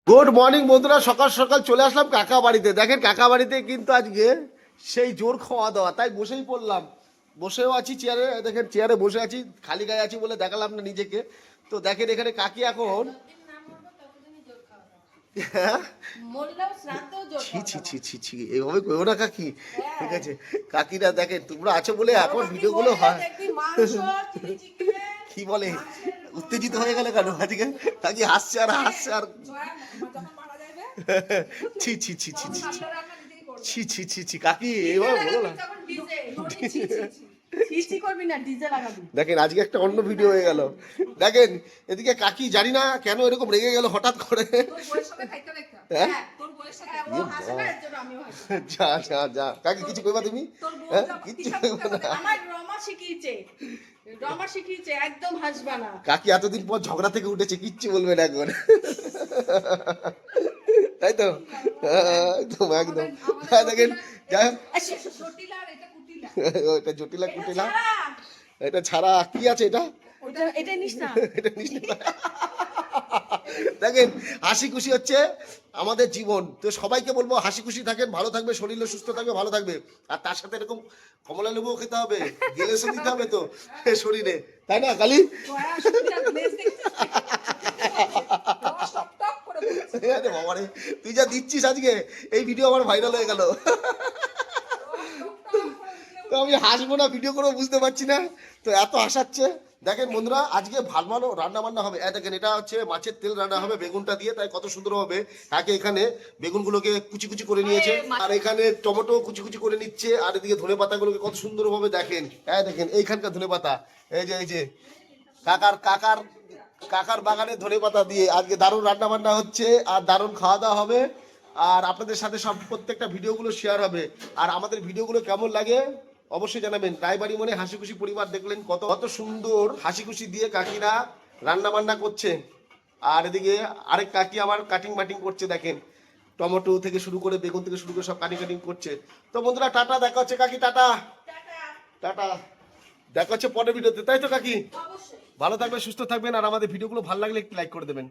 Good morning বন্ধুরা, সকাল সকাল চলে আসলাম কাকা বাড়িতে। দেখেন কাকা বাড়িতে কিন্তু আজকে সেই জোর খাওয়া দাওয়া, তাই বসেই পড়লাম। বসেও আছি চেয়ারে, দেখেন চেয়ারে বসে আছি, খালি গায়ে আছি বলে দেখালাম না নিজেকে। তো দেখেন এখানে কাকি এখন ছি ছি ছি ছি ছি, এইভাবে কইও না কাকি, ঠিক আছে? কাকিরা দেখেন তোমরা আছো বলে এখন ভিডিওগুলো হয়। কি বলে, উত্তেজিত হয়ে গেলে কেন আজকে? কাকি হাসছে আর হাসছে আর ছি ছি ছি ছি ছি ছি ছি ছি ছি কাকি এইভাবে বলো না। দেখেন আজকে একটা অন্য ভিডিও হয়ে গেল। দেখেন এদিকে কাকি জানি না কেন এরকম রেগে গেল হঠাৎ করে। যা যা যা কাকি, কিছু কইবা তুমি? হ্যাঁ কিছু কইবা না। কাকি এতদিন পর ঝগড়া থেকে উঠেছে, কিচ্ছু বলবে না এখন, তাই তো? একদম একদম। হ্যাঁ দেখেন, যাই হোক, এটা জটিলা কুটিলা, এটা ছাড়া কি আছে? এটা নিস না। দেখেন হাসি খুশি হচ্ছে আমাদের জীবন, তো সবাইকে বলবো হাসি খুশি থাকেন, ভালো থাকবে, শরীর সুস্থ থাকবে, ভালো থাকবে। আর তার সাথে এরকম কমলা লেবুও খেতে হবে, গেলেসও দিতে হবে তো শরীরে, তাই না কালি? বাবারে তুই যা দিচ্ছিস আজকে, এই ভিডিও আমার ভাইরাল হয়ে গেল। তো আমি হাসবো না ভিডিও করবো বুঝতে পারছি না, তো এত হাসাচ্ছে। দেখেন বন্ধুরা আজকে ভালো ভালো রান্না বান্না হবে। দেখেন এটা হচ্ছে মাছের তেল রান্না হবে বেগুনটা দিয়ে, তাই কত সুন্দর হবে। আগে এখানে বেগুনগুলোকে কুচি কুচি করে নিয়েছে, আর এখানে টমেটো কুচি কুচি করে নিচ্ছে, আর এদিকে ধনে পাতাগুলোকে কত সুন্দরভাবে দেখেন। দেখেন এইখানকার ধনে পাতা, এই যে কাকার কাকার কাকার বাগানে ধনে পাতা দিয়ে আজকে দারুণ রান্না বান্না হচ্ছে, আর দারুণ খাওয়া দাওয়া হবে। আর আপনাদের সাথে সব প্রত্যেকটা ভিডিওগুলো শেয়ার হবে। আর আমাদের ভিডিওগুলো কেমন লাগে অবশ্যই জানাবেন। রায়বাড়ি মনে হাসি খুশি পরিবার দেখলেন, কত কত সুন্দর হাসি খুশি দিয়ে কাকিরা রান্না বান্না করছে। আর এদিকে আরেক কাকি আমার কাটিং মাটিং করছে, দেখেন টমেটো থেকে শুরু করে বেগুন থেকে শুরু করে সব কাটিং কাটিং করছে। তো বন্ধুরা টাটা, দেখা হচ্ছে কাকি, টাটা টাটা, দেখা হচ্ছে পরের ভিডিওতে, তাই তো কাকি? ভালো থাকবেন, সুস্থ থাকবেন, আর আমাদের ভিডিওগুলো ভালো লাগলে একটু লাইক করে দেবেন।